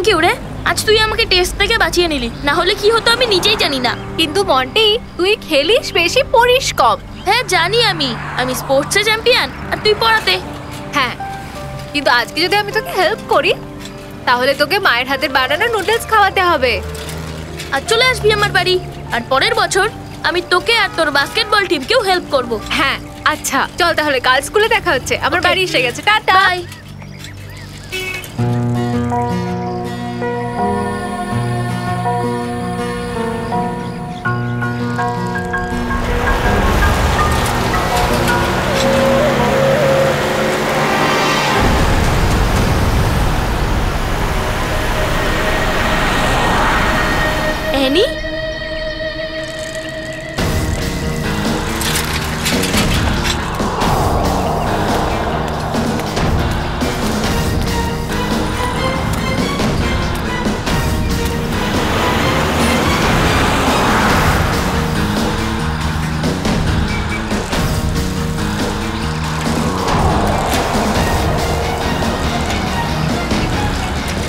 Thank you রে। আজ তুই আমাকে টেস্ট থেকে বাঁচিয়ে নিলি, না হলে কি হতো আমি নিজেই জানি না। কিন্তু মন্টি, তুই খেলিস বেশি, পড়িস কম। হ্যাঁ জানি, আমি স্পোর্টসে চ্যাম্পিয়ন আর তুই পড়াতে। হ্যাঁ, কিন্তু আজকে যদি আমি তোকে হেল্প করি তাহলে তোকে মায়ের হাতের বানানো নুডলস খাওয়াতে হবে। আর চলে আসবি আমার বাড়ি, আর পরের বছর আমি তোকে আর তোর বাস্কেটবল টিমকেও হেল্প করব। হ্যাঁ আচ্ছা, চল তাহলে কাল স্কুলে দেখা হচ্ছে। আমার বাড়ি এসে গেছে, টাটা। বাই। অ্যানি,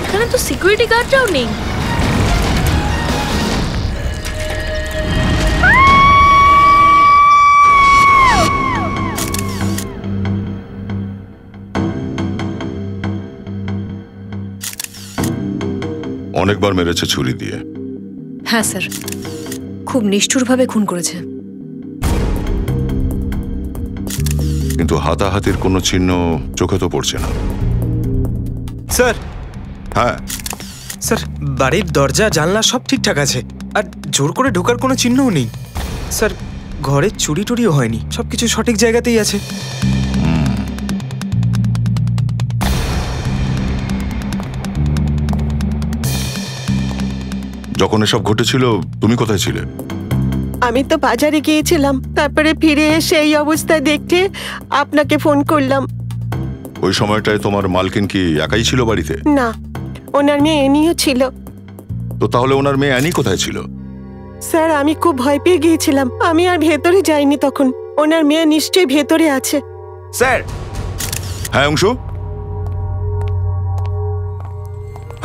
এখানে তো সিকিউরিটি গার্ডরাও নেই। অনেকবার মেরেছে ছুরি দিয়ে। হ্যাঁ স্যার, খুব নিষ্ঠুরভাবে খুন করেছে। কিন্তু হাতাহাতির কোনো চিহ্ন চোখে তো পড়ছে না। স্যার। হ্যাঁ স্যার, বাড়ির দরজা জানলা সব ঠিকঠাক আছে, আর জোর করে ঢোকার কোনো চিহ্নও নেই। স্যার, ঘরে চুরি টুরিও হয়নি, সবকিছু সঠিক জায়গাতেই আছে। যখন এসব ঘটেছিল তুমি কোথায় ছিলে? আমি তো বাজারে গিয়েছিলাম, তারপরে ফিরে এসে এই অবস্থায় দেখতে আপনাকে ফোন করলাম। ওই সময়টায় তোমার মালকিন কি একাই ছিল বাড়িতে? না, ওনার মেয়ে অ্যানিও ছিল। তো তাহলে ওনার মেয়ে অ্যানি কোথায় ছিল? স্যার, আমি খুব ভয় পেয়ে গিয়েছিলাম, আমি আর ভেতরে যাইনি। তখন ওনার মেয়ে নিশ্চয়ই ভেতরে আছে। স্যার। হ্যাঁ অংশু।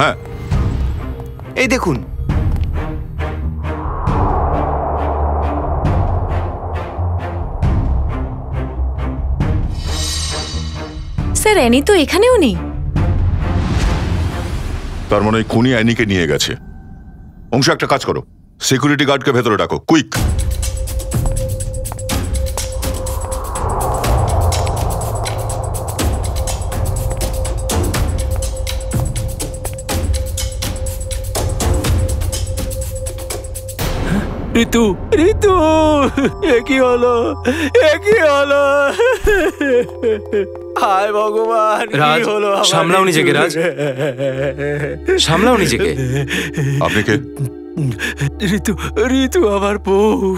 হ্যাঁ, এই দেখুন। স্যার, অ্যানি তো এখানেও নেই। তার মানে খুনি অ্যানিকে নিয়ে গেছে। অংশু, একটা কাজ করো, সিকিউরিটি গার্ডকে ভেতরে ডাকো, কুইক। ঋতু, ঋতু, একই হলো, একই হলো। হায় ভগবান, রাজ, সামলাও নিজেকে। রাজ, সামলাও নিজেকে। আপনি কে? ঋতু, ঋতু আমার বউ।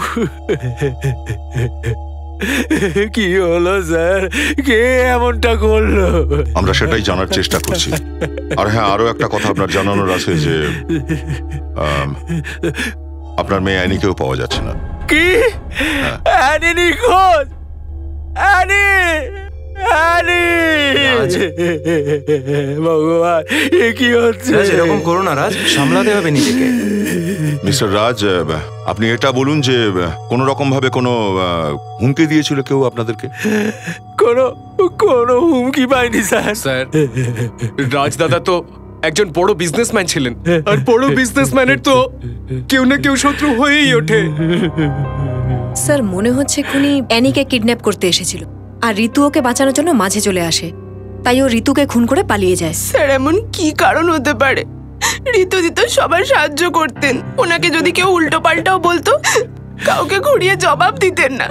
কি হলো স্যার, কে এমনটা করলো? আমরা সেটাই জানার চেষ্টা করছি। আর হ্যাঁ, আরো একটা কথা আপনার জানানোর আছে যে আপনার মেয়ে অ্যানিকেও পাওয়া যাচ্ছে না। কি? অ্যানি নিখোঁজ? Annie, Annie! ভগবান, এ কি হচ্ছে? এরকম করো না রাজ, সামলাতে হবে নিজেকে। মিস্টার রাজ, আপনি এটা বলুন যে কোনো রকম ভাবে কোনো হুমকি দিয়েছিল কেউ আপনাদেরকে? কোনো হুমকি পাইনি স্যার। স্যার, রাজ দাদা তো একজন বড় বিজনেসম্যান ছিলেন, আর বড় বিজনেসম্যানের তো কেউ না কেউ শত্রু হয়েই ওঠে। স্যার, মনে হচ্ছে খুনি অ্যানিকে কিডন্যাপ করতে এসেছিল, আর ঋতু ওকে বাঁচানোর জন্য মাঝে চলে আসে, তাই ও ঋতুকে খুন করে পালিয়ে যায়। স্যার, এমন কি কারণ হতে পারে? ঋতুদি তো সবার সাহায্য করতেন, ওনাকে যদি কেউ উল্টো পাল্টাও বলতো কাউকে ঘুরিয়ে জবাব দিতেন না।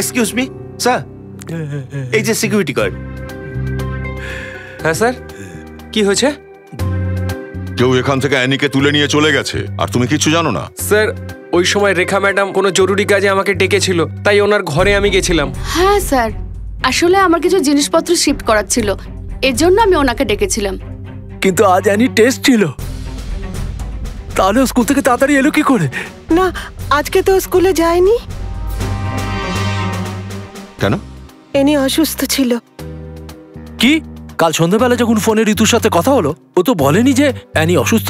এক্সকিউজ মি স্যার, এই যে সিকিউরিটি গার্ড। হ্যাঁ স্যার, কি হয়েছে? কেউ এখান থেকে অ্যানিকে তুলে নিয়ে চলে গেছে, আর তুমি কিছু জানো না? স্যার, ওই সময় রেখা ম্যাডাম কোনো জরুরি কাজে আমাকে ডেকেছিল, তাই ওনার ঘরে আমি গেছিলাম। হ্যাঁ স্যার, আসলে আমার কিছু জিনিসপত্র শিফট করার ছিল, এর জন্য আমি ওনাকে ডেকেছিলাম। কিন্তু আজ অ্যানি টেস্ট ছিল, তাহলে স্কুল থেকে তাড়াতাড়ি এলো কি করে? না, আজকে তো স্কুলে যায়নি। কেন? অ্যানি অসুস্থ ছিল। কি? কাল সন্ধ্যাবেলা যখন ফোনে ঋতুর সাথে কথা হলো, ও তো বলেনি যে অ্যানি অসুস্থ।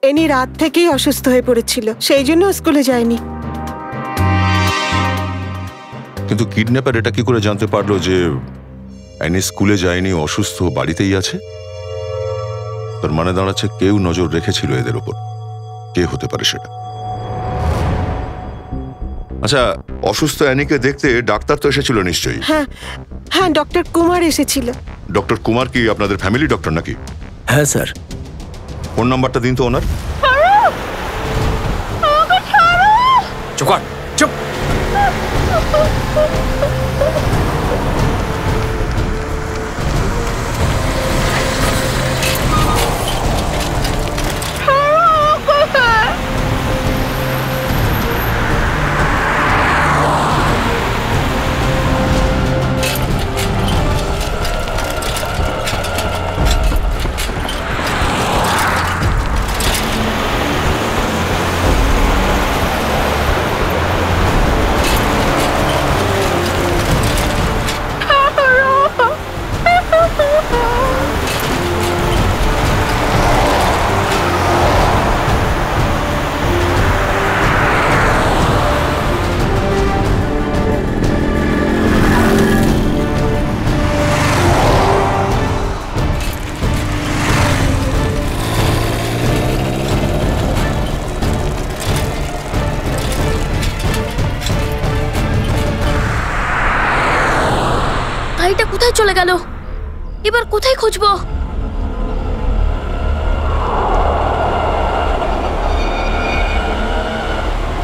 এনি রাত থেকেই অসুস্থ হয়ে পড়েছিল, সেই জন্য স্কুলে যায়নি। কিন্তু কিডন্যাপার এটা কি করে জানতে পারলো যে অ্যানি স্কুলে যায়নি, অসুস্থ, বাড়িতেই আছে? তার মানে দাঁড়াচ্ছে কেউ নজর রেখেছিল এদের উপর। কে হতে পারে সেটা? আচ্ছা, অসুস্থ অ্যানিকে দেখতে ডাক্তার তো এসেছিল নিশ্চয়ই। হ্যাঁ হ্যাঁ, ডক্টর কুমার এসেছিল। ডক্টর কুমার কি আপনাদের ফ্যামিলি ডক্টর নাকি? হ্যাঁ স্যার। ফোন নাম্বারটা দিন তো ওনার। চুপ চুপ। গাড়িটা কোথায় চলে গেল? এবার কোথায় খুঁজবো?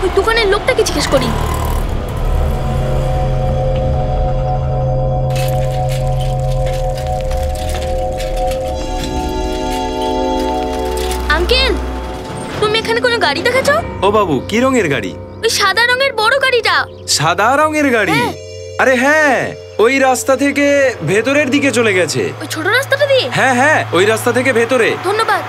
ওই দোকানের লোকটাকে জিজ্ঞেস করি। আঙ্কেল, তুমি এখানে কোনো গাড়ি দেখেছো? ও বাবু, কি রঙের গাড়ি? ওই সাদা রঙের বড় গাড়িটা। সাদা রঙের গাড়ি? হ্যাঁ। আরে হ্যাঁ, ওই রাস্তা থেকে ভেতরের দিকে চলে গেছে। ওই ছোট রাস্তাটা দিয়ে? হ্যাঁ হ্যাঁ, ওই রাস্তা থেকে ভেতরে। ধন্যবাদ।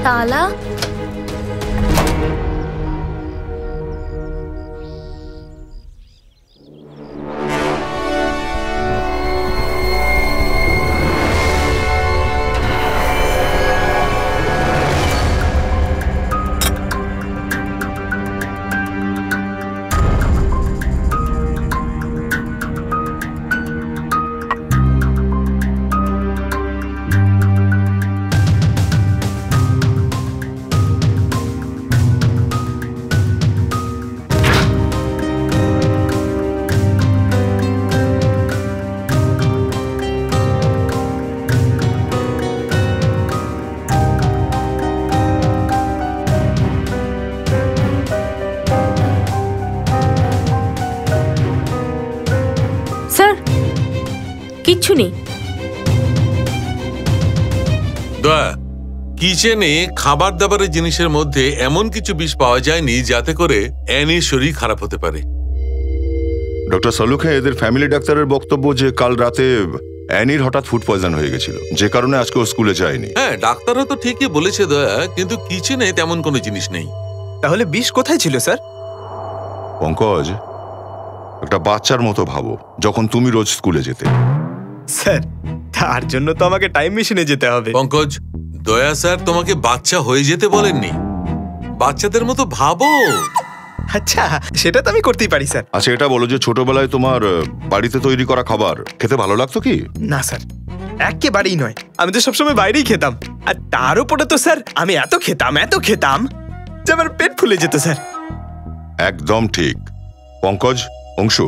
তালা। কিচ্ছু নেই। দয়া, কিচেনে খাবার দাবারের জিনিসের মধ্যে এমন কিছু বিষ পাওয়া যায়নি যাতে করে অ্যানির শরীর খারাপ হতে পারে। ডক্টর সালুখে, এদের ফ্যামিলি ডাক্তারের বক্তব্য যে কাল রাতে অ্যানির হঠাৎ ফুড পয়জন হয়ে গেছিল, যে কারণে আজকে ও স্কুলে যায়নি। হ্যাঁ, ডাক্তাররা তো ঠিকই বলেছে দয়া, কিন্তু কিচেনে তেমন কোনো জিনিস নেই। তাহলে বিষ কোথায় ছিল স্যার? পঙ্কজ, একটা বাচ্চার মতো ভাবো, যখন তুমি রোজ স্কুলে যেতে। স্যার, তার জন্য তো আমাকে টাইম মেশিনে যেতে হবে। পঙ্কজ, দয়া স্যার তোমাকে বাচ্চা হয়ে যেতে বলেননি, বাচ্চাদের মতো ভাবো। আচ্ছা, সেটা তো আমি করতেই পারি স্যার। আচ্ছা, এটা বলো যে ছোটবেলায় তোমার বাড়িতে তৈরি করা খাবার খেতে ভালো লাগতো কি? না স্যার, একেবারেই নয়। আমি তো সবসময় বাইরেই খেতাম, আর তার উপরে তো স্যার আমি এত খেতাম যে আমার পেট ফুলে যেত স্যার। একদম ঠিক। পঙ্কজ, অংশু,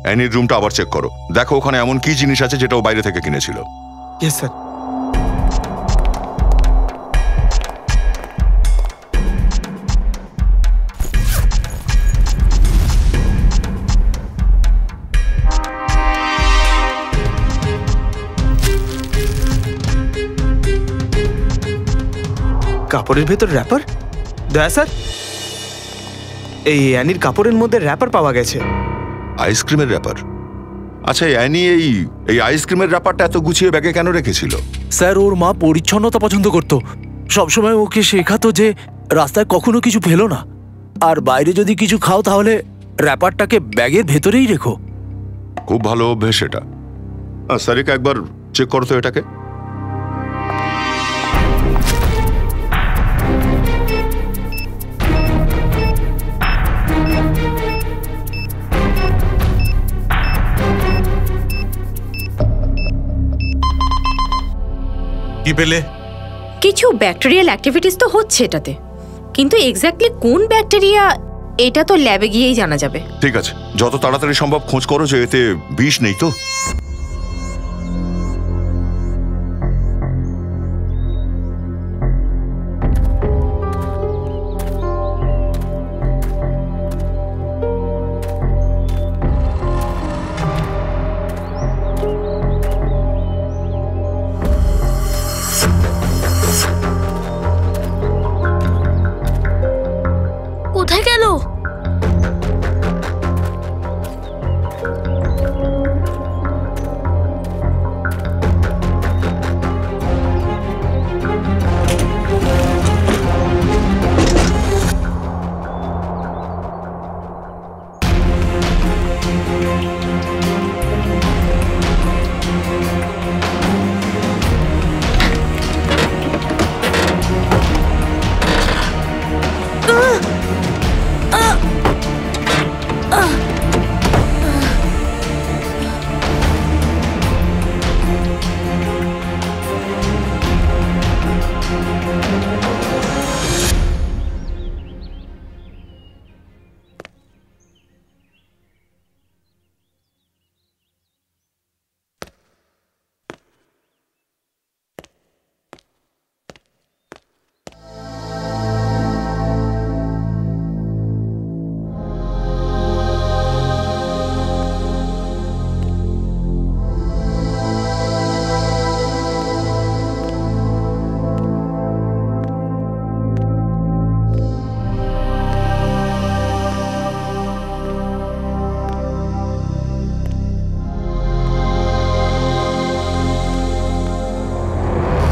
অ্যানির রুমটা আবার চেক করো, দেখো ওখানে এমন কি জিনিস আছে যেটা ও বাইরে থেকে কিনেছিল। Yes sir. কাপড়ের ভেতর র্যাপার? দয়া স্যার, এই অ্যানির কাপড়ের মধ্যে র্যাপার পাওয়া গেছে। আইসক্রিমের র্যাপার? আচ্ছা, অ্যানি এই আইসক্রিমের র্যাপারটা এত গুছিয়ে ব্যাগে কেন রেখেছিল? স্যার, ওর মা পরিচ্ছন্নতা পছন্দ করত, সবসময় ওকে শেখাতো যে রাস্তায় কখনো কিছু ফেলো না, আর বাইরে যদি কিছু খাও তাহলে র্যাপারটাকে ব্যাগের ভেতরেই রেখো। খুব ভালো অভ্যেস এটা। সারিকা, একবার চেক করো তো এটাকে। কি পেলে? কিছু ব্যাকটেরিয়াল অ্যাক্টিভিটিস তো হচ্ছে এটাতে, কিন্তু এক্স্যাক্টলি কোন ব্যাকটেরিয়া এটা তো ল্যাবে গিয়েই জানা যাবে। ঠিক আছে, যত তাড়াতাড়ি সম্ভব খোঁজ করো যে এতে বিষ নেই তো। কোথায় গেল?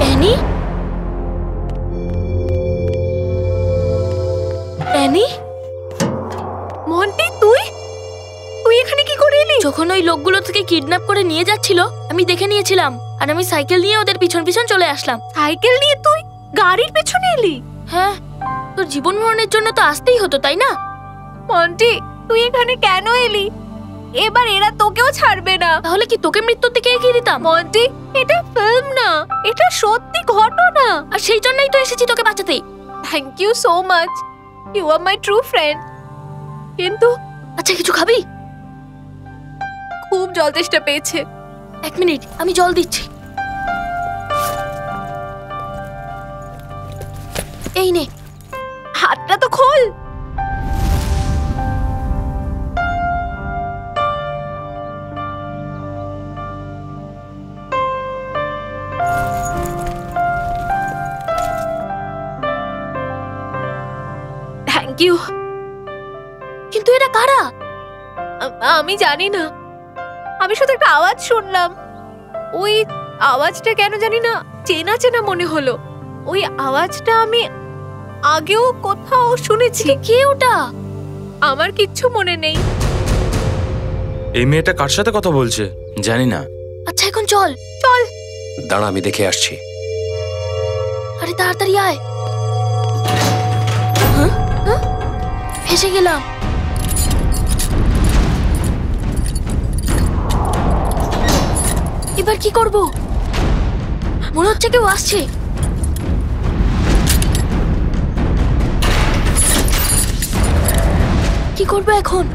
অ্যানি? অ্যানি? মন্টি, তুই এখানে কি করে এলি? যখন ওই লোকগুলো থেকে কিডন্যাপ করে নিয়ে যাচ্ছিল আমি দেখে নিয়েছিলাম, আর আমি সাইকেল নিয়ে ওদের পিছন পিছন চলে আসলাম। সাইকেল নিয়ে তুই গাড়ির পেছনে এলি? হ্যাঁ, তোর জীবন মরণের জন্য তো আসতেই হতো, তাই না? মন্টি, তুই এখানে কেন এলি? এবার এরা তোকেও ছাড়বে না। তাহলে কি তোকে মৃত্যুর দিকে এগিয়ে দিতাম? মন্টি, এটা ফিল্ম না, এটা সত্যি ঘটনা। আর সেই জন্যই তো এসেছি তোকে বাঁচাতে। Thank you so much, you are my true friend. কিন্তু আচ্ছা, কিছু খাবি? খুব জল তেষ্টা পেয়েছে। 1 মিনিট, আমি জল দিচ্ছি। এই নে। হাতটা তো খোল। Thank you. কিন্তু এটা কারা? আমি জানি না, আমি শুধু একটা আওয়াজ শুনলাম। ওই আওয়াজটা কেন জানি না চেনা চেনা মনে হলো। ওই আওয়াজটা আমি আগেও কোথাও শুনেছি। কে ওটা? আমার কিচ্ছু মনে নেই। এই মেয়েটা কার সাথে কথা বলছে? জানি না। আচ্ছা এখন চল। চল। দাঁড়া, আমি দেখে আসছি। আরে তাড়াতাড়ি আয়। ফেসে গেলাম। এবার কি করব? মনে হচ্ছে কেউ আসছে। কি করবো এখন?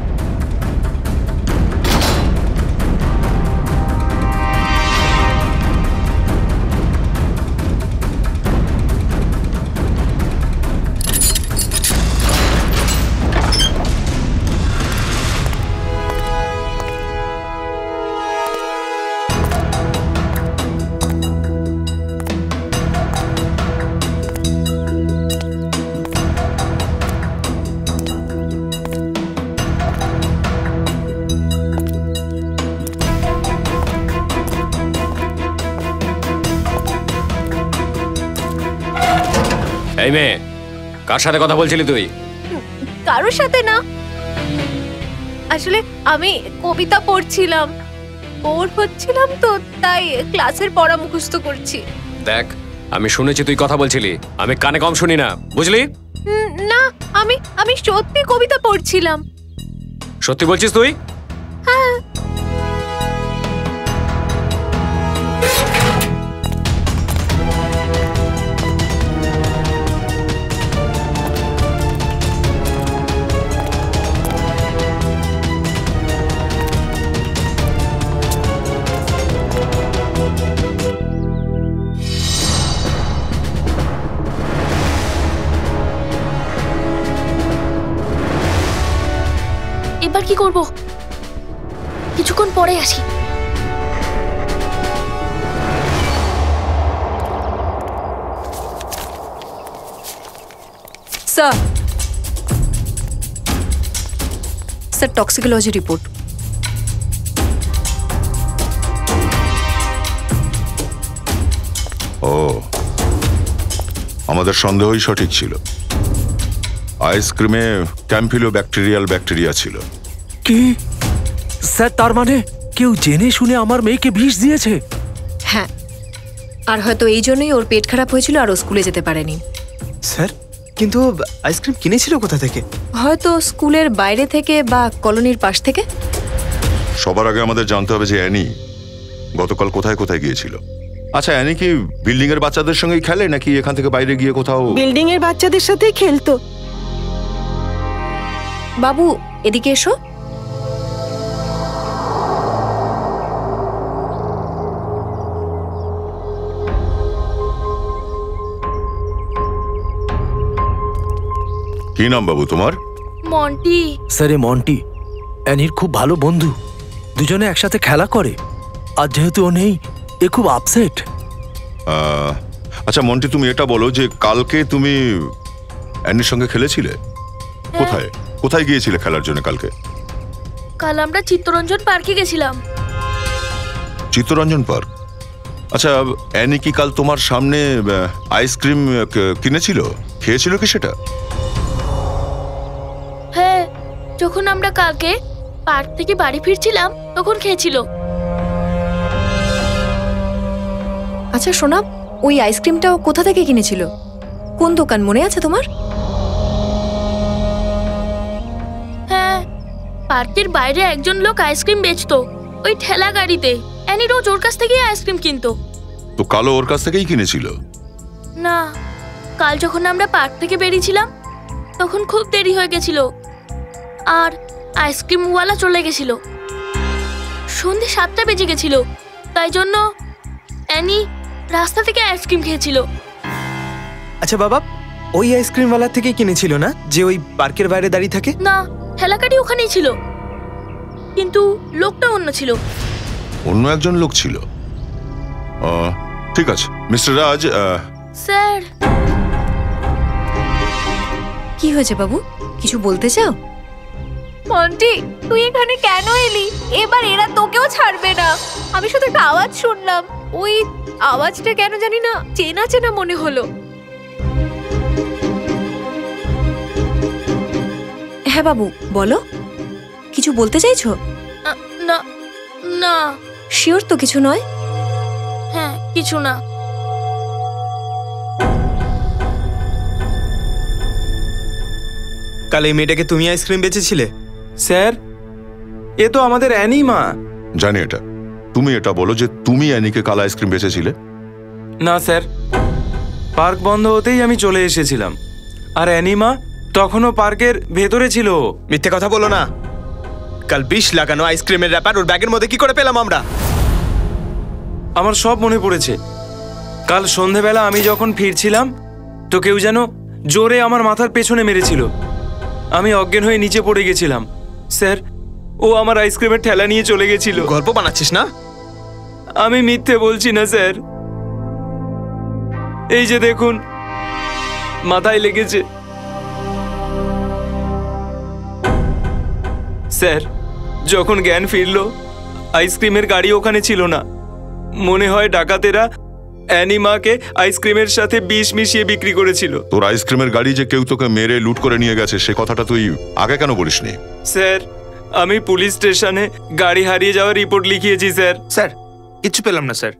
এই মেয়ে, কার সাথে কথা বলছিলি তুই? কারোর সাথে না, আসলে আমি কবিতা পড়ছিলাম, বোর হচ্ছিলাম তো তাই ক্লাসের পড়া মুখস্থ করছি। দেখ, আমি শুনেছি তুই কথা বলছিলি, আমি কানে কম শুনি না, বুঝলি? না, আমি সত্যি কবিতা পড়ছিলাম। সত্যি বলছিস তুই? হ্যাঁ। এবার কি করব? কিছুক্ষণ পরে আসি। Sir, toxicology report. ও, আমাদের সন্দেহই সঠিক ছিল। আইসক্রিমে ব্যাকটেরিয়া ছিল। কি স্যার, তার মানে কেউ জেনে শুনে আমার মেয়েকে বিষ দিয়েছে? হ্যাঁ, আর হয়তো এই জন্যই ওর পেট খারাপ হয়েছিল আর ও স্কুলে যেতে পারেনি। স্যার, কিন্তু আইসক্রিম কিনেছিল কোথা থেকে? হয়তো স্কুলের বাইরে থেকে বা কলোনির পাশ থেকে। সবার আগে আমাদের জানতে হবে যে অ্যানি গতকাল কোথায় কোথায় গিয়েছিল। আচ্ছা, অ্যানি কি বিল্ডিং এর বাচ্চাদের সঙ্গেই খেলে নাকি এখান থেকে বাইরে গিয়ে কোথাও? বিল্ডিং এর বাচ্চাদের সাথেই খেলতো। বাবু, এদিকে এসো। কি নাম বাবু তোমার? মন্টি। স্যার, এ মন্টি অ্যানির খুব ভালো বন্ধু, দুজনে একসাথে খেলা করে। আর যেহেতু ও নেই, এ খুব আপসেট। আচ্ছা মন্টি, তুমি এটা বলো যে কালকে তুমি অ্যানির সঙ্গে খেলেছিলে? কোথায় কোথায় গিয়েছিলে খেলার জন্য কালকে? কাল আমরা চিত্তরঞ্জন পার্কে গেছিলাম। চিত্তরঞ্জন পার্ক? আচ্ছা, অ্যানি কি কাল তোমার সামনে আইসক্রিম কিনেছিল? খেয়েছিল কি সেটা? হ্যাঁ, যখন আমরা কালকে পার্ক থেকে বাড়ি ফিরছিলাম তখন খেয়েছিল। আচ্ছা সোনা, ওই আইসক্রিমটাও কোথা থেকে কিনেছিল? কোন দোকান মনে আছে তোমার? হ্যাঁ, পার্কের বাইরে একজন লোক আইসক্রিম বেচতো, ওই ঠেলা গাড়িতে। অ্যানি রোজ ওর কাছ থেকেই আইসক্রিম কিনতো। তো কালও ওর কাছ থেকেই কিনেছিল? না, কাল যখন আমরা পার্ক থেকে বেরিয়েছিলাম তখন খুব দেরি হয়ে গেছিল আর আইসক্রিমওয়ালা চলে গেছিল। সন্ধ্যে 7টা বেজে গেছিল, তাই জন্য অ্যানি রাস্তা থেকে আইসক্রিম খেয়েছিল। আচ্ছা বাবা, ওই আইসক্রিমওয়ালা থেকেই কিনেছিল না, যে ওই পার্কের বাইরে দাঁড়িয়ে থাকে? না, ঠেলাকাটি ওখানেই ছিল, কিন্তু লোকটা অন্য ছিল। অন্য একজন লোক ছিল? ঠিক আছে মিস্টার রাজ। স্যার। কি হয়েছে বাবু, কিছু বলতে চাও? মন্টি, তুই এখানে কেন এলি? এবার এরা তোকেও ছাড়বে না। আমি শুধু একটা আওয়াজ শুনলাম, ওই আওয়াজটা কেন জানি না চেনা চেনা মনে হলো। হ্যাঁ বাবু, বলো, কিছু বলতে চাইছো? না না। শিওর তো কিছু নয়? হ্যাঁ, কিছু না। কাল এই মেয়েটাকে তুমি আইসক্রিম বেচেছিলে? স্যার, এ তো আমাদের অ্যানি মা। জানি এটা। তুমি এটা বলো যে তুমি অ্যানিকে কাল আইসক্রিম বেচেছিলে? না স্যার, পার্ক বন্ধ হতেই আমি চলে এসেছিলাম, আর অ্যানি মা তখনও পার্কের ভেতরে ছিল। মিথ্যে কথা বলো না। কাল বিষ লাগানো আইসক্রিমের র্যাপার ওর ব্যাগের মধ্যে কি করে পেলাম আমরা? আমার সব মনে পড়েছে। কাল সন্ধেবেলা আমি যখন ফিরছিলাম তো কেউ যেন জোরে আমার মাথার পেছনে মেরেছিল। আমি অজ্ঞান হয়ে নিচে পড়ে গেছিলাম। স্যার, ও আমার আইসক্রিমের ঠেলা নিয়ে চলে গেছিল। গল্প বানাচ্ছিস না? আমি মিথ্যে বলছি না স্যার। এই যে দেখুন, মাথায় লেগেছে। স্যার, যখন জ্ঞান ফিরলো আইসক্রিমের গাড়ি ওখানে ছিল না। মনে হয় ডাকাতেরা অ্যানিমাকে আইসক্রিমের সাথে বিষ মিশিয়ে বিক্রি করেছিল। তোর আইসক্রিমের গাড়ি যে কেউ তোকে মেরে লুট করে নিয়ে গেছে সে কথাটা তুই আগে কেন বলিসনি? স্যার, আমি পুলিশ স্টেশনে গাড়ি হারিয়ে যাওয়ার রিপোর্ট লিখিয়েছি স্যার। স্যার, কিচ্ছু পেলাম না স্যার।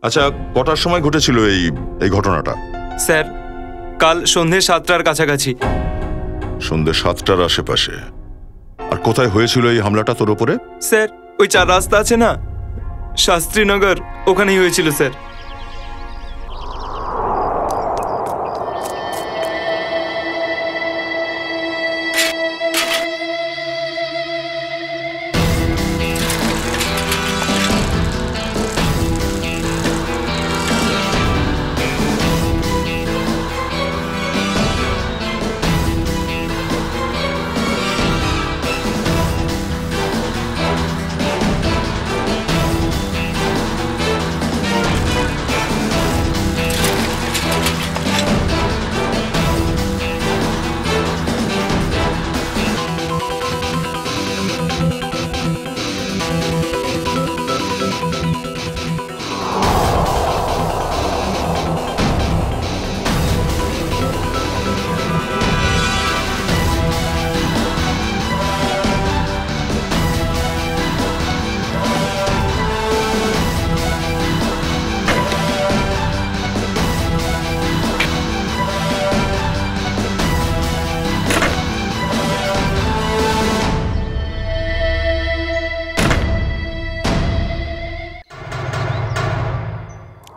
আচ্ছা, কটার সময় ঘটেছিল এই ঘটনাটা? স্যার, কাল সন্ধে 7টার কাছাকাছি। সন্ধে 7টার আশেপাশে? আর কোথায় হয়েছিল এই হামলাটা তোর উপরে? স্যার, ওই 4 রাস্তা আছে না, শাস্ত্রীনগর, ওখানেই হয়েছিল স্যার।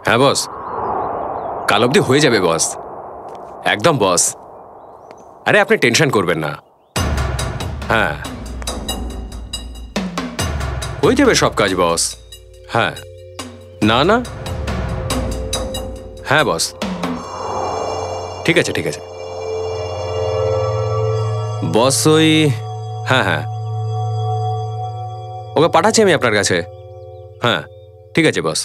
হ্যাঁ বস, কাল অবধি হয়ে যাবে বস, একদম বস। আরে আপনি টেনশন করবেন না। হ্যাঁ, হয়ে যাবে সব কাজ বস। হ্যাঁ, না না, হ্যাঁ বস, ঠিক আছে ঠিক আছে বস। ওই হ্যাঁ হ্যাঁ, ওকে পাঠাচ্ছি আমি আপনার কাছে। হ্যাঁ, ঠিক আছে বস।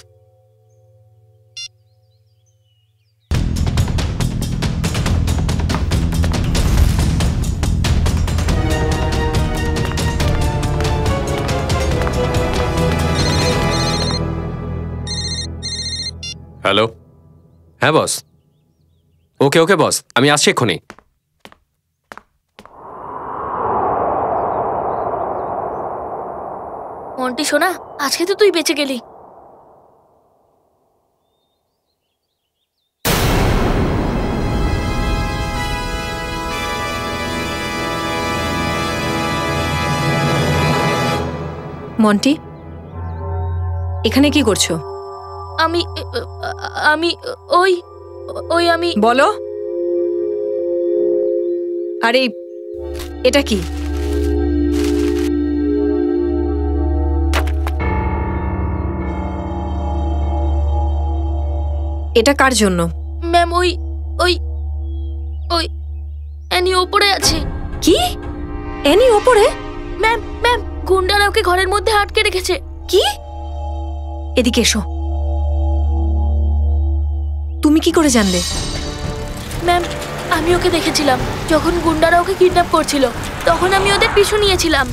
হ্যালো, হ্যাঁ বস, ওকে ওকে বস, আমি আসছি এক্ষুনি। মন্টি শোনা, আজকে তো তুই বেঁচে গেলি। মন্টি, এখানে কি করছো? আমি আমি ওই ওই আমি বলো। আরে এটা কি? এটা কার জন্য? ম্যাম, ওই ওই ওই অ্যানি ওপরে আছে। কি? অ্যানি ওপরে? ম্যাম ম্যাম, গুন্ডারা ওকে ঘরের মধ্যে আটকে রেখেছে। কি? এদিকে এসো। তুমি কি করে জানলে? ম্যাম, আমি ওকে দেখেছিলাম যখন গুন্ডারা ওকে কিডন্যাপ করছিল, তখন আমি ওদের পিছু নিয়েছিলাম।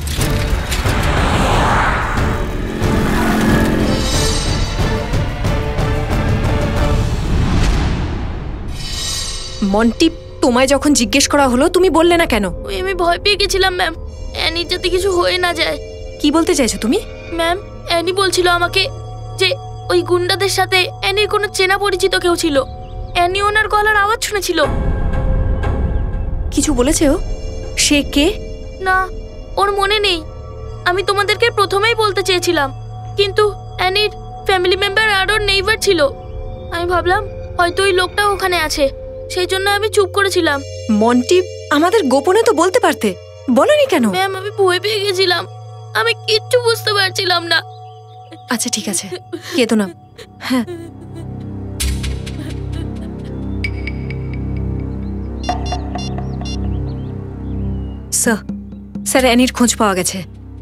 মন্টি, তোমায় যখন জিজ্ঞেস করা হলো তুমি বললে না কেন? আমি ভয় পেয়ে গেছিলাম ম্যাম, অ্যানির যাতে কিছু হয়ে না যায়। কি বলতে চাইছো তুমি? ম্যাম, অ্যানি বলছিল আমাকে যে ওই গুন্ডাদের সাথে অ্যানির কোনো চেনা পরিচিত কেউ ছিল। অ্যানি ওনার গলার আওয়াজ শুনেছিল। কিছু বলেছে ও? সে কে? না, ওর মনে নেই। আমি তোমাদেরকে প্রথমেই বলতে চেয়েছিলাম, কিন্তু অ্যানির ফ্যামিলি মেম্বার আর ওর নেইবার ছিল। আমি ভাবলাম হয়তো ওই লোকটা ওখানে আছে, সেই জন্য আমি চুপ করেছিলাম। মন্টি, আমাদের গোপনে তো বলতে পারতে, বলনি কেন? ম্যাম, আমি ভয় পেয়ে গেছিলাম, আমি কিচ্ছু বুঝতে পারছিলাম না। আচ্ছা ঠিক আছে, কেঁদো না। হ্যাঁ, স্যার অ্যানির খোঁজ পাওয়া গেছে।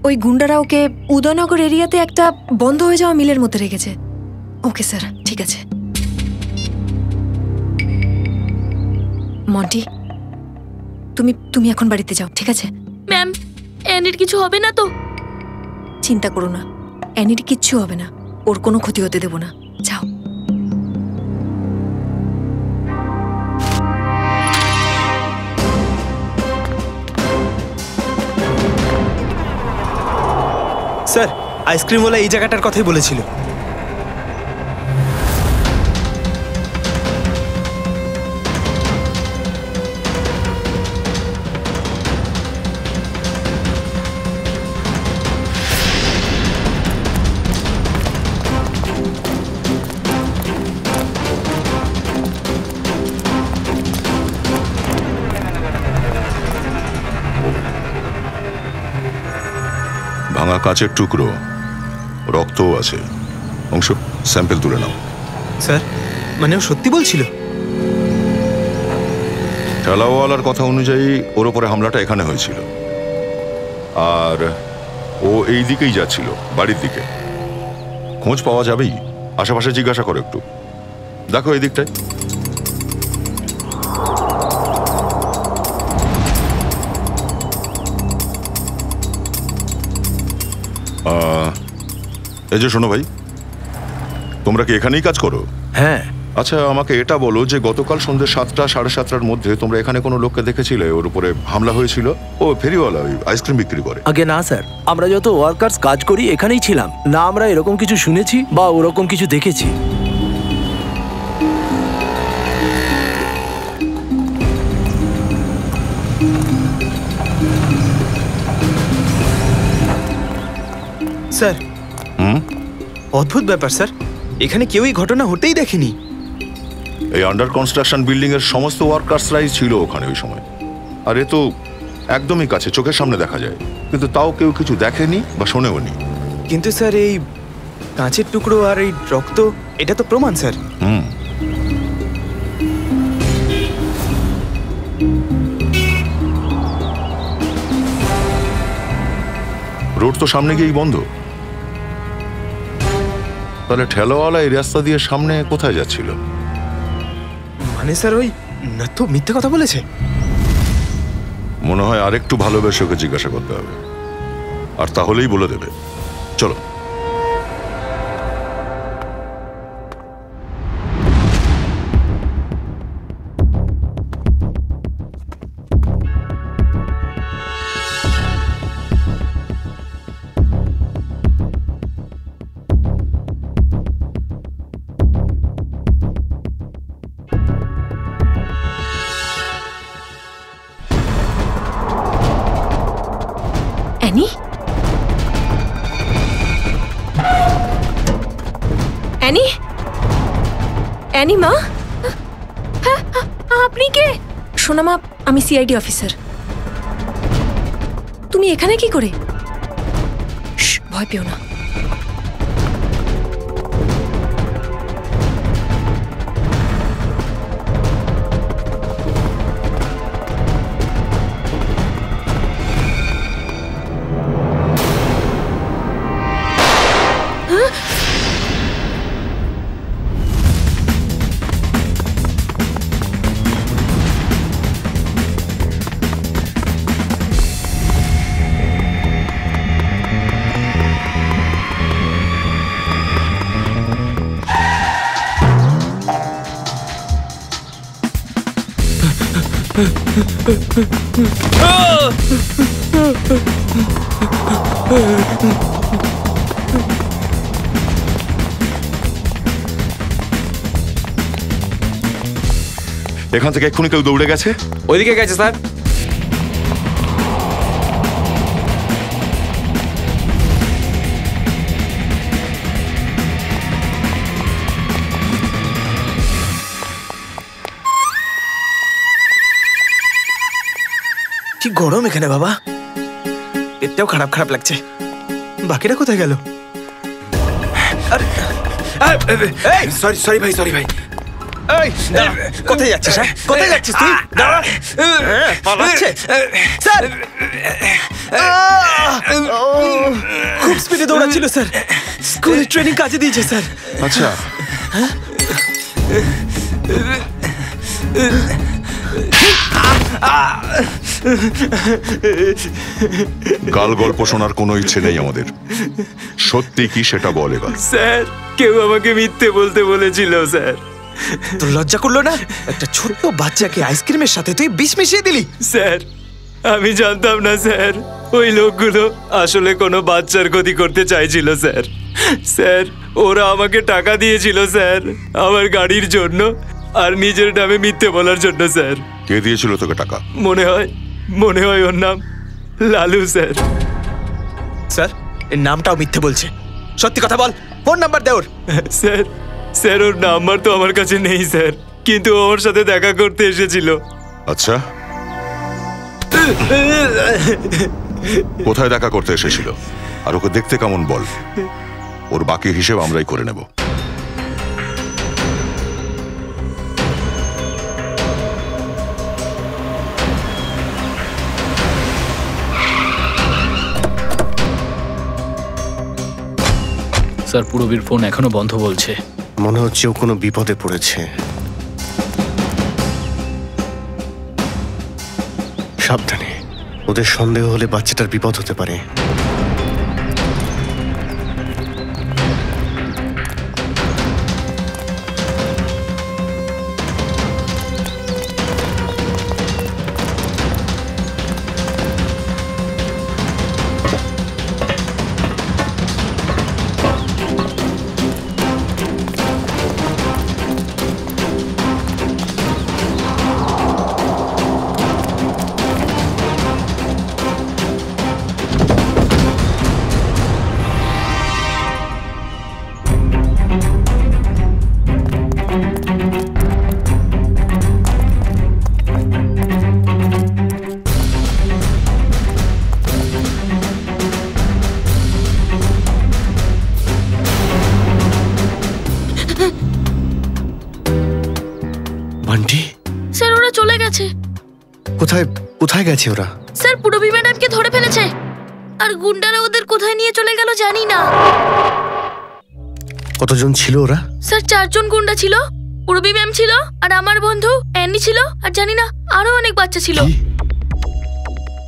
ওই গুন্ডারা ওকে উদয়নগর এরিয়াতে একটা বন্ধ হয়ে যাওয়া মিলের মধ্যে রেখেছে। ওকে স্যার, ঠিক আছে। মন্টি, তুমি এখন বাড়িতে যাও, ঠিক আছে? ম্যাম, অ্যানির কিছু হবে না তো? চিন্তা করো না, অ্যানির কিচ্ছু হবে না, ওর কোনো ক্ষতি হতে দেব না। যাও। স্যার, আইসক্রিমওয়ালা এই জায়গাটার কথাই বলেছিল। ভাঙা কাচের টুকরো, রক্তও আছে। অংশ স্যাম্পল তুলে নাও। স্যার, মানে ও সত্যি বলছিল? ঠেলাওয়ালার কথা অনুযায়ী ওর ওপরে হামলাটা এখানে হয়েছিল, আর ও এই দিকেই যাচ্ছিল, বাড়ির দিকে। খোঁজ পাওয়া যাবেই, আশেপাশে জিজ্ঞাসা করো একটু। দেখো এই দিকটায়। এই যে শোনো ভাই, তোমরা কি এখানেই কাজ করো? হ্যাঁ। আচ্ছা, আমাকে এটা বলো যে গতকাল সন্ধ্যে 7টা সাড়ে 7টার মধ্যে তোমরা এখানে কোনো লোককে দেখেছিলে ওর উপরে হামলা হয়েছিল? ও ফেরিওয়ালা, ওই আইসক্রিম বিক্রি করে। আগে না স্যার, আমরা যত ওয়ার্কার্স কাজ করি এখানেই ছিলাম, না আমরা এরকম কিছু শুনেছি বা ওরকম কিছু দেখেছি। স্যার, অদ্ভুত ব্যাপার স্যার, এখানে কেউ এই ঘটনা হতেই দেখেনি। এই আন্ডার কনস্ট্রাকশন বিল্ডিং এর সমস্ত ওয়ার্কার্সরাই ছিল ওখানে ওই সময়। আর এ তো একদমই কাছে, চোখের সামনে দেখা যায়, কিন্তু তাও কেউ কিছু দেখেনি বা শোনেও নি। কিন্তু স্যার, এই কাঁচের টুকরো আর এই রক্ত, এটা তো প্রমাণ স্যার। রোড তো সামনে গিয়েই বন্ধ, তাহলে ঠেলাওয়ালা এই রাস্তা দিয়ে সামনে কোথায় যাচ্ছিল? মানে স্যার, ওই না তো মিথ্যে কথা বলেছে। মনে হয় আরেকটু ভালোবেসে ওকে জিজ্ঞাসা করতে হবে, আর তাহলেই বলে দেবে। চলো। অ্যানি? অ্যানি? অ্যানি মা? আপনি কে? শোনা মা, আমি সিআইডি অফিসার। তুমি এখানে কি করে? ভয় পেও না। এখান থেকে এক্ষুনি কেউ দৌড়ে গেছে? ওইদিকে গেছে স্যার। কি গরম এখানে বাবা, এটাও খারাপ খারাপ লাগছে। বাকিরা কোথায় গেল? সরি সরি ভাই, সরি ভাই। এই দাঁড়া, কোথায় যাচ্ছিস? হ্যাঁ কোথায় যাচ্ছিস তুই? দাঁড়া, পালাচ্ছে স্যার। খুব স্পিডে দৌড়াচ্ছিল স্যার, স্কুলে ট্রেনিং কাজে দিয়েছে স্যার। আচ্ছা, গাল গল্প শোনার কোনো ইচ্ছে নেই আমাদের। সত্যি কি সেটা বল এবার। স্যার কেউ আমাকে মিথ্যে বলতে বলেছিল স্যার। তোর লজ্জা করলো না? একটা ছোট্ট বাচ্চাকে আইসক্রিমের সাথে তুই বিষ মিশিয়ে দিলি। স্যার আমি জানতাম না স্যার, ওই লোকগুলো আসলে কোনো বাচ্চার ক্ষতি করতে চাইছিল স্যার। স্যার ওরা আমাকে টাকা দিয়েছিল স্যার, আমার গাড়ির জন্য আর নিজের নামে মিথ্যে বলার জন্য স্যার। কে দিয়েছিল তোকে টাকা? মনে হয় ওর নাম লালু স্যার। স্যার এর নামটাও মিথ্যে বলছে, সত্যি কথা বল, ফোন নাম্বার দে ওর। স্যার ওর নাম্বার তো আমার কাছে নেই স্যার, কিন্তু ওর সাথে দেখা করতে এসেছিল। আচ্ছা, কোথায় দেখা করতে এসেছিল আর ওকে দেখতে কেমন বল, ওর বাকি হিসেব আমরাই করে নেব। স্যার পুরবীর ফোন এখনো বন্ধ বলছে। মনে হচ্ছে ও কোনো বিপদে পড়েছে। সাবধানে, ওদের সন্দেহ হলে বাচ্চাটার বিপদ হতে পারে। বান্টি স্যার ওরা চলে গেছে। কোথায় কোথায় গেছে ওরা? স্যার পুরবী ম্যাডামকে ধরে ফেলেছে, আর গুন্ডারা ওদের কোথায় নিয়ে চলে গেল জানি না। কতজন ছিল ওরা? স্যার 4 জন গুন্ডা ছিল, পুরবী ম্যাম ছিল, আর আমার বন্ধু অ্যানি ছিল, আর জানি না আরো অনেক বাচ্চা ছিল।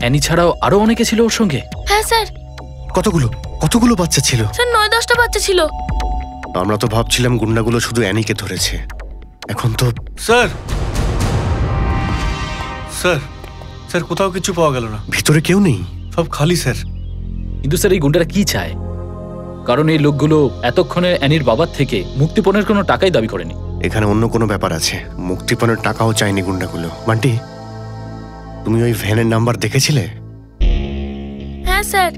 অ্যানি ছাড়াও আরো অনেকে ছিল ওর সঙ্গে? হ্যাঁ স্যার। কতগুলো বাচ্চা ছিল? স্যার 9-10টা বাচ্চা ছিল। আমরা তো ভাবছিলাম গুন্ডাগুলো শুধু অ্যানিকে ধরেছে, এখন তো। স্যার স্যার স্যার কোথাও কিছু পাওয়া গেল না। ভিতরে কেউ নেই, সব খালি স্যার। কিন্তু স্যার এই গুন্ডারা কি চায়? কারণ এই লোকগুলো এতক্ষণে অ্যানির বাবার থেকে মুক্তিপণের কোনো টাকাই দাবি করেনি। এখানে অন্য কোনো ব্যাপার আছে, মুক্তিপণের টাকাও চায়নি গুন্ডাগুলো। বান্টি, তুমি ওই ভ্যানের নাম্বার দেখেছিলে? হ্যাঁ স্যার,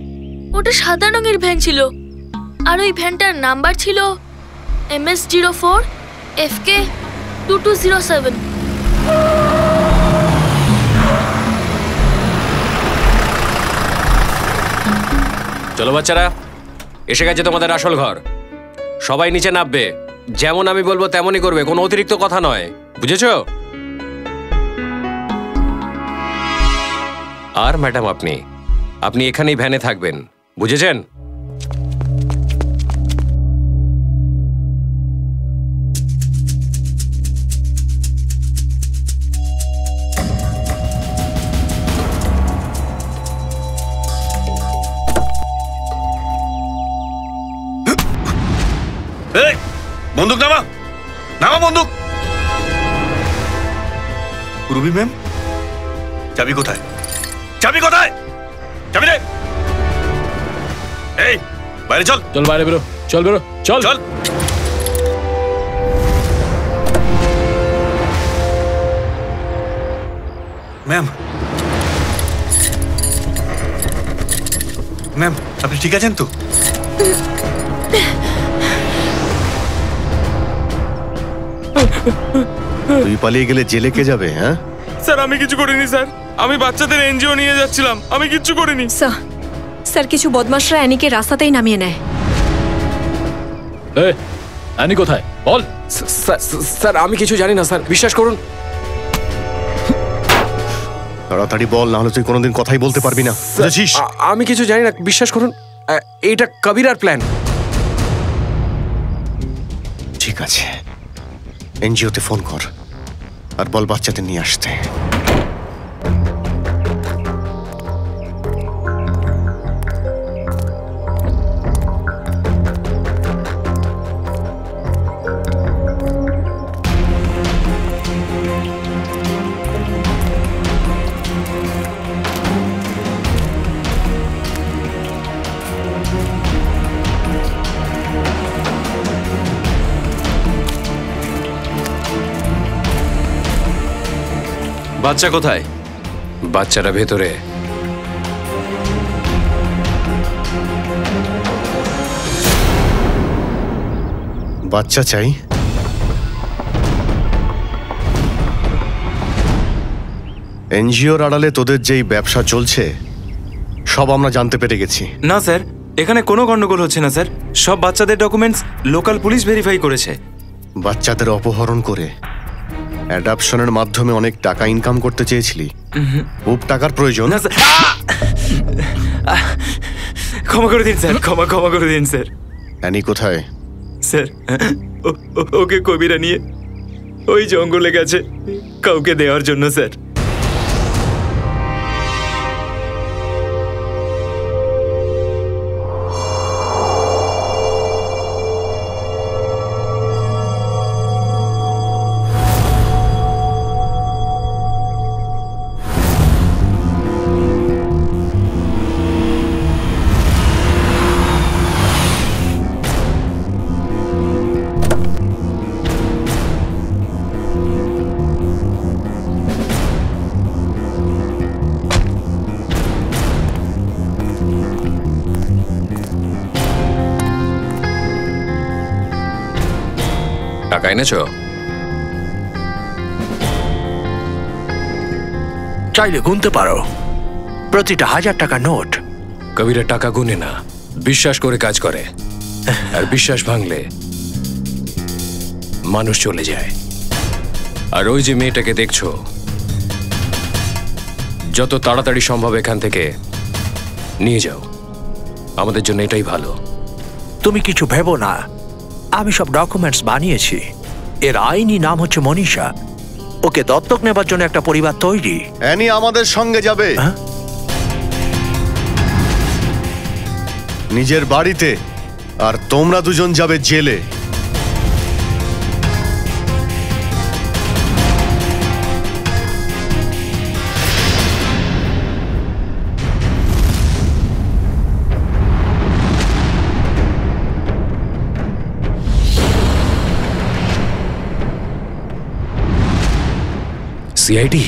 ওটা সাদা রঙের ভ্যান ছিল, আর ওই ভ্যানটার নাম্বার ছিল MS04 FK 2207। চলো বাচ্চারা, এসে গেছে তোমাদের আসল ঘর। সবাই নিচে নামবে, যেমন আমি বলবো তেমনই করবে, কোনো অতিরিক্ত কথা নয়, বুঝেছো? আর ম্যাডাম আপনি এখানেই ভ্যানে থাকবেন, বুঝেছেন? বন্দুক নামা, নামা বন্দুক। রুবি ম্যাম, চাবি কোথায়? চাবি কোথায়? চাবি রে! এই বাইরে চল। চল বাইরে বেরো, চল বেরো, চল চল। ম্যাম, ম্যাম আপনি ঠিক আছেন তো? তুই পালিয়ে গেলে জেলে কে যাবে? হ্যাঁ স্যার আমি কিছু করিনি স্যার, আমি বাচ্চাদের এনজিও নিয়ে যাচ্ছিলাম, আমি কিচ্ছু করিনি স্যার কিছু বদমাশরা অ্যানিকে রাস্তাতেই নামিয়ে নেয়। অ্যানি কোথায় বল? স্যার আমি কিছু জানি না স্যার, বিশ্বাস করুন। তাড়াতাড়ি বল, না হলে তুই কোনোদিন কথাই বলতে পারবি না, বুঝেছিস? আমি কিছু জানি না, বিশ্বাস করুন। এইটা কবিরার প্ল্যান। ঠিক আছে, এনজিওতে ফোন কর আর বল বাচ্চাদের নিয়ে আসতে। বাচ্চা কোথায়? বাচ্চারা ভেতরে। বাচ্চা চাই? এনজিওর আড়ালে তোদের যেই ব্যবসা চলছে সব আমরা জানতে পেরে গেছি। না স্যার, এখানে কোনো গন্ডগোল হচ্ছে না স্যার, সব বাচ্চাদের ডকুমেন্টস লোকাল পুলিশ ভেরিফাই করেছে। বাচ্চাদের অপহরণ করে অ্যাডাপশনের মাধ্যমে অনেক টাকা ইনকাম করতে চেয়েছিলি, খুব টাকার প্রয়োজন। ক্ষমা করে দিন স্যার, ক্ষমা করে দিন স্যার। অ্যানি কোথায়? স্যার ওকে কবিরা নিয়ে ওই জঙ্গলে গেছে কাউকে দেওয়ার জন্য স্যার। টাকা এনেছো? চাইলে গুনতে পারো, প্রতিটা 1000 টাকা নোট। কবিরা টাকা গুনে না, বিশ্বাস করে কাজ করে, আর বিশ্বাস ভাঙলে মানুষ চলে যায়। আর ওই যে মেয়েটাকে দেখছো, যত তাড়াতাড়ি সম্ভব এখান থেকে নিয়ে যাও, আমাদের জন্য এটাই ভালো। তুমি কিছু ভেবো না, আমি সব ডকুমেন্টস বানিয়েছি। এর আইনি নাম হচ্ছে মনীষা। ওকে দত্তক নেবার জন্য একটা পরিবার তৈরি। অ্যানি আমাদের সঙ্গে যাবে, নিজের বাড়িতে, আর তোমরা দুজন যাবে জেলে। সিআইডি?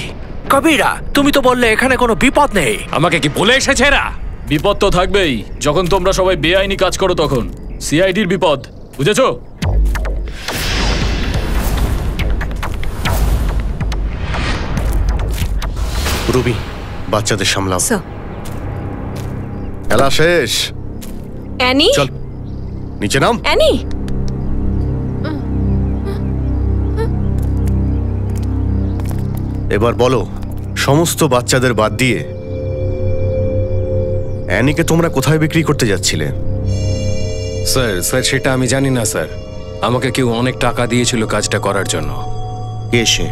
কবিরা, তুমি তো বললে এখানে কোনো বিপদ নেই। আমাকে কি বলে এসেছে এরা? বিপদ তো থাকবেই, যখন তোমরা সবাই বেআইনি কাজ করো তখন সিআইডির বিপদ, বুঝেছো? রুবি, বাচ্চাদের সামলাও। খেলা শেষ। অ্যানি, চল নিচে নাম। অ্যানি, এবার বলো, সমস্ত বাচ্চাদের বাদ দিয়ে অ্যানিকে তোমরা কোথায় বিক্রি করতে যাচ্ছিলে? স্যার সেটা আমি জানি না স্যার, আমাকে কেউ অনেক টাকা দিয়েছিল কাজটা করার জন্য। কে সে?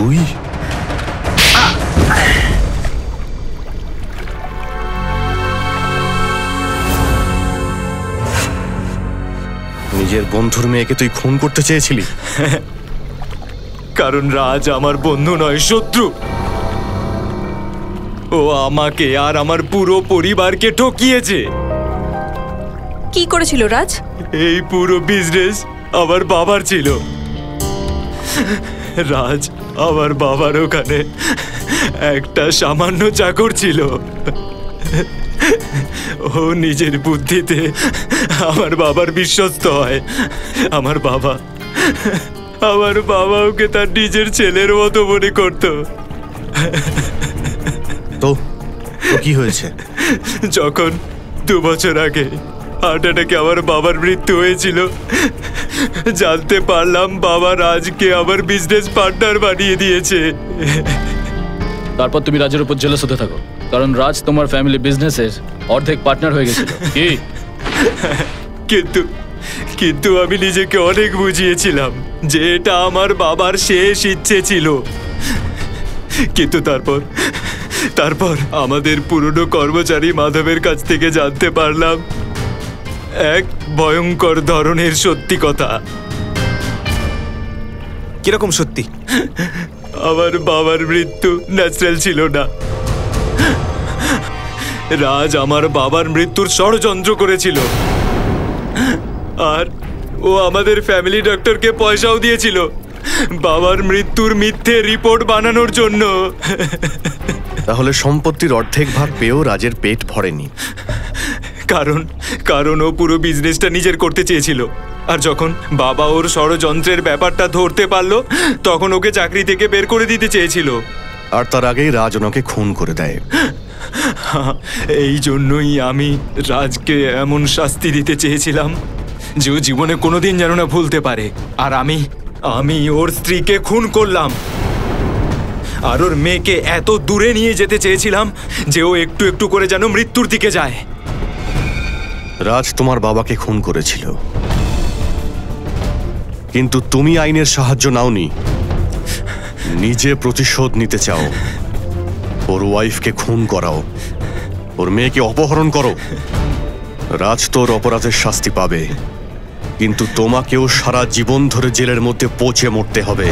তুই? নিজের বন্ধুর মেয়েকে তুই খুন করতে চেয়েছিলি? কারণ রাজ আমার বন্ধু নয়, শত্রু। ও আমাকে আর আমার পুরো পরিবারকে ঠকিয়েছে। কি করেছিল রাজ? এই পুরো বিজনেস আমার বাবার ছিল। রাজ আমার বাবার ওখানে একটা সামান্য চাকর ছিল। ও নিজের বুদ্ধিতে আমার বাবার বিশ্বস্ত হয়। আমার বাবা ওকে তার নিজের ছেলের মতো মনে করত। তো কি হয়েছে? যখন 2 বছর আগে হার্ট অ্যাটাকে আমার বাবার মৃত্যু হয়েছিল, জানতে পারলাম বাবা রাজকে আমার বিজনেস পার্টনার বানিয়ে দিয়েছে। তারপর তুমি রাজের উপর জেলাস হতে থাকো, কারণ রাজ তোমার ফ্যামিলি বিজনেসের অর্ধেক পার্টনার হয়ে গেছিল। কি কিন্তু আমি নিজেকে অনেক বুঝিয়েছিলাম যে এটা আমার বাবার শেষ ইচ্ছে ছিল। কিন্তু তারপর আমাদের পুরনো কর্মচারী মাধবের কাছ থেকে জানতে পারলাম এক ভয়ঙ্কর ধরনের সত্যি কথা। কিরকম সত্যি? আমার বাবার মৃত্যু ন্যাচারাল ছিল না। রাজ আমার বাবার মৃত্যুর ষড়যন্ত্র করেছিল, আর ও আমাদের ফ্যামিলি ডক্টরকে পয়সাও দিয়েছিল বাবার মৃত্যুর মিথ্যে রিপোর্ট বানানোর জন্য। তাহলে সম্পত্তির অর্ধেক ভাগ পেয়েও রাজের পেট ভরেনি। কারণ ও পুরো বিজনেসটা নিজের করতে চেয়েছিল। আর যখন বাবা ওর ষড়যন্ত্রের ব্যাপারটা ধরতে পারলো, তখন ওকে চাকরি থেকে বের করে দিতে চেয়েছিল। আর তার আগেই রাজ ওনাকে খুন করে দেয়। এই জন্যই আমি রাজকে এমন শাস্তি দিতে চেয়েছিলাম যে ও জীবনে কোনোদিন যেন না ভুলতে পারে। আর আমি ওর স্ত্রীকে খুন করলাম, আর ওর মেয়েকে এত দূরে নিয়ে যেতে চেয়েছিলাম যে ও একটু একটু করে যেন মৃত্যুর দিকে যায়। রাজ তোমার বাবাকে খুন করেছিল, কিন্তু তুমি আইনের সাহায্য নাওনি। নিজে প্রতিশোধ নিতে চাও। ওর ওয়াইফকে খুন করাও, ওর মেয়েকে অপহরণ করো। রাজ তোর অপরাধের শাস্তি পাবে, কিন্তু তোমাকেও সারা জীবন ধরে জেলের মধ্যে পচে মরতে হবে।